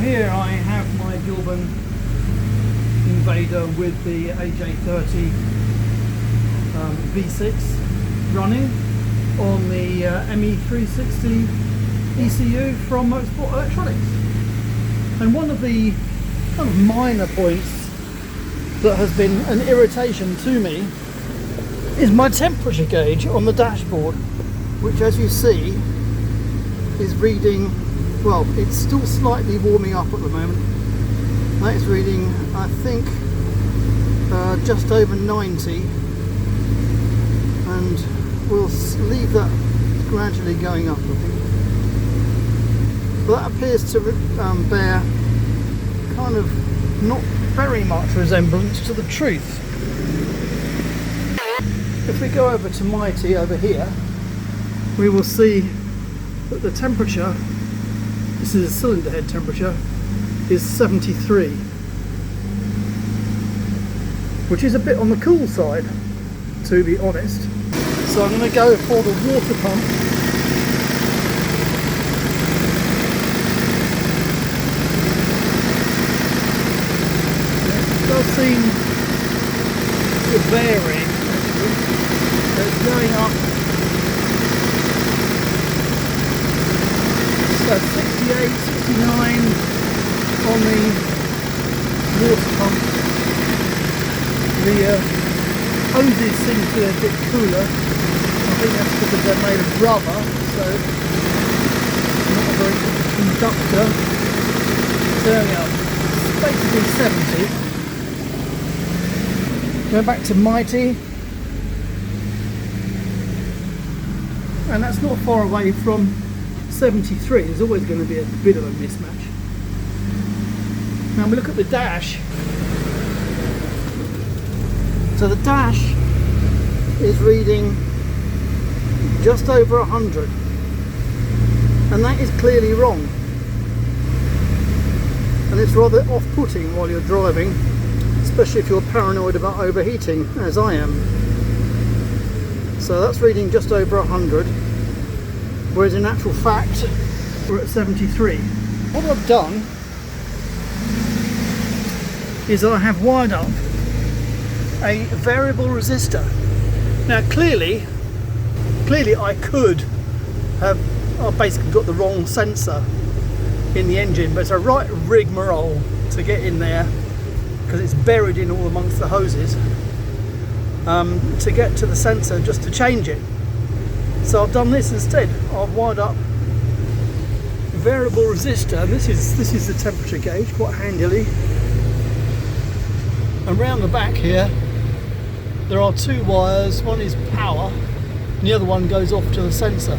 here I have my Gilban Invader with the AJ30 V6 running on the ME360 ECU from Motorsport Electronics. And one of the kind of minor points that has been an irritation to me is my temperature gauge on the dashboard, which, as you see, is reading, well, it's still slightly warming up at the moment. That is reading, I think, just over 90, and we'll leave that gradually going up, I think. But that appears to bear kind of not very much resemblance to the truth. If we go over to Mighty over here, we will see that the temperature, this is a cylinder head temperature, is 73, which is a bit on the cool side, to be honest. So I'm going to go for the water pump. It does seem to vary. It's going up. So 68, 69 on the water pump. The hoses seem to be a bit cooler. I think that's because they're made of rubber, so not a very good conductor. Turning up, it's basically 70. Go back to Mighty. And that's not far away from 73. There's always going to be a bit of a mismatch. Now we look at the dash. So the dash is reading just over 100, and that is clearly wrong, and it's rather off-putting while you're driving, especially if you're paranoid about overheating, as I am. So that's reading just over 100, whereas in actual fact we're at 73. What I've done is I have wired up a variable resistor. Now clearly I could have basically got the wrong sensor in the engine, but it's a right rigmarole to get in there because it's buried in all amongst the hoses, to get to the sensor just to change it. So I've done this instead. I've wired up variable resistor, and this is the temperature gauge quite handily. And round the back here there are two wires, one is power and the other one goes off to the sensor.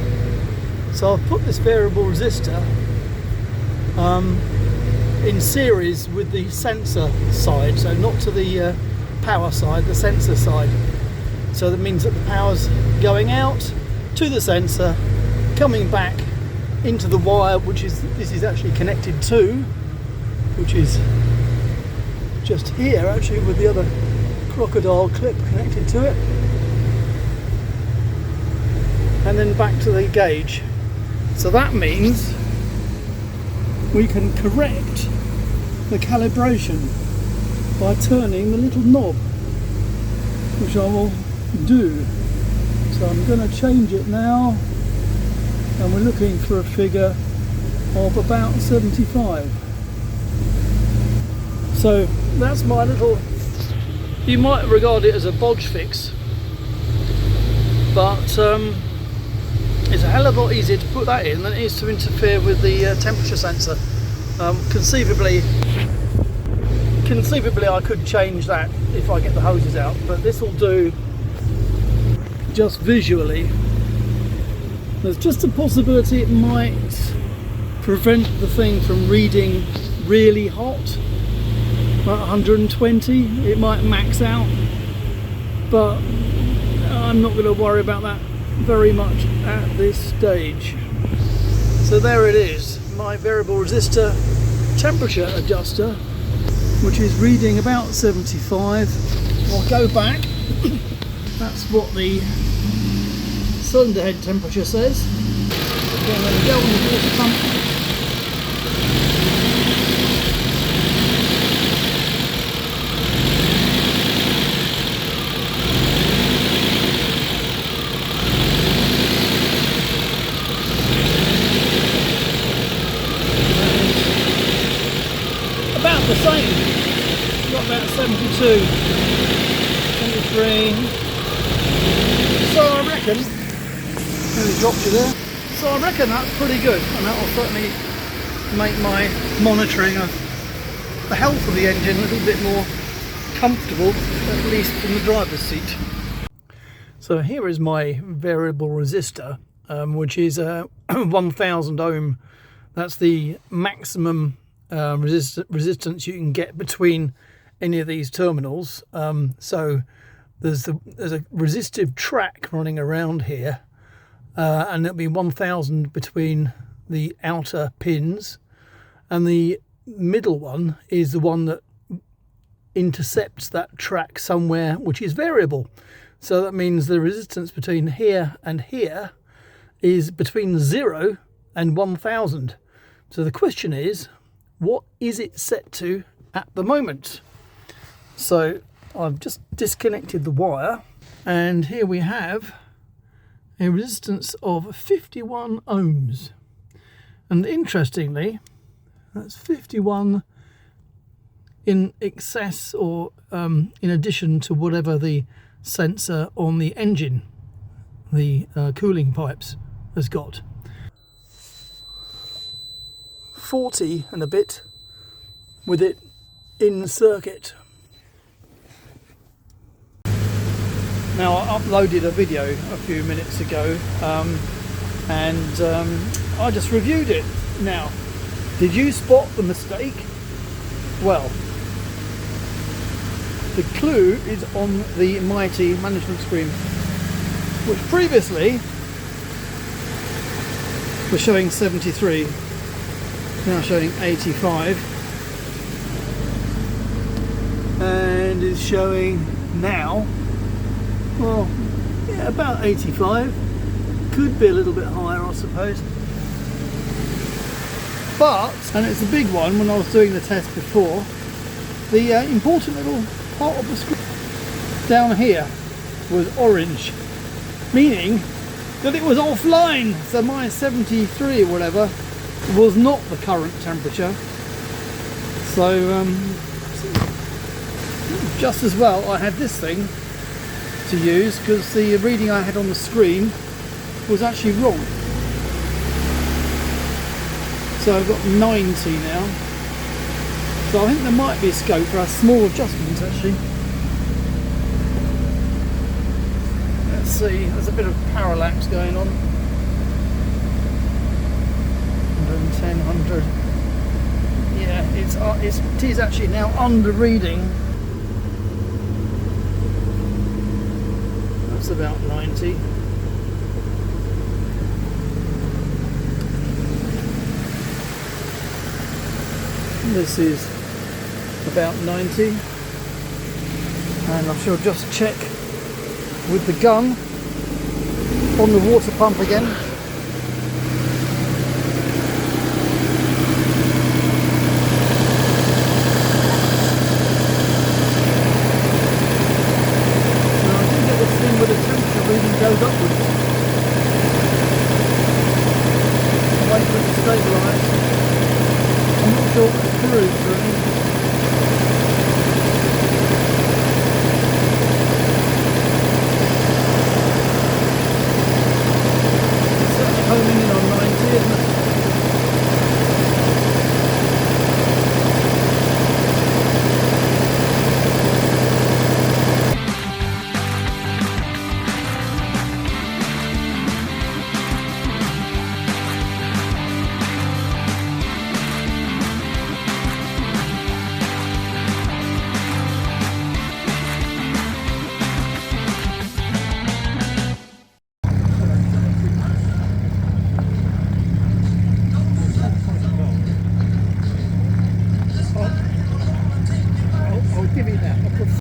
So I've put this variable resistor in series with the sensor side, so not to the power side, the sensor side. So that means that the power's going out to the sensor, coming back into the wire, which is, this is actually connected to, which is just here actually with the other crocodile clip connected to it, and then back to the gauge. So that means we can correct the calibration by turning the little knob, which I will do. So I'm going to change it now, and we're looking for a figure of about 75. So that's my little, you might regard it as a bodge fix, but it's a hell of a lot easier to put that in than it is to interfere with the temperature sensor. Conceivably I could change that if I get the hoses out, but this will do just visually. There's just a possibility it might prevent the thing from reading really hot, about 120. It might max out, but I'm not going to worry about that very much at this stage. So there it is, my variable resistor temperature adjuster, which is reading about 75. I'll go back. That's what the cylinder head temperature says. Then I'm going to go on the water pump. same. Got about 72, 73. So I reckon, nearly dropped you there. So I reckon that's pretty good, and that will certainly make my monitoring of the health of the engine a little bit more comfortable, at least from the driver's seat. So here is my variable resistor, which is a 1000 ohm. That's the maximum resistance you can get between any of these terminals. So there's a resistive track running around here, and it'll be 1000 between the outer pins, and the middle one is the one that intercepts that track somewhere, which is variable. So that means the resistance between here and here is between 0 and 1000. So the question is, what is it set to at the moment? So I've just disconnected the wire, and here we have a resistance of 51 ohms. And interestingly, that's 51 in excess, or in addition to whatever the sensor on the engine, the cooling pipes, has got. 40 and a bit with it in circuit. Now, I uploaded a video a few minutes ago, and I just reviewed it. Now, did you spot the mistake? Well, the clue is on the Mighty management screen, which previously was showing 73, now showing 85, and is showing now, well, yeah, about 85. Could be a little bit higher, I suppose. But, and it's a big one when I was doing the test before, the important little part of the screen down here was orange, meaning that it was offline. So my 73 or whatever was not the current temperature. So just as well I had this thing to use, because the reading I had on the screen was actually wrong. So I've got 90 now. So I think there might be scope for a small adjustment actually. Let's see, there's a bit of parallax going on. 110, 100. Yeah, it is actually now under reading. That's about 90. This is about 90, and I shall just check with the gun on the water pump again. Now I do get this thing where the temperature reading goes upwards. Wait for it to stabilise. I'm not sure what the crew for an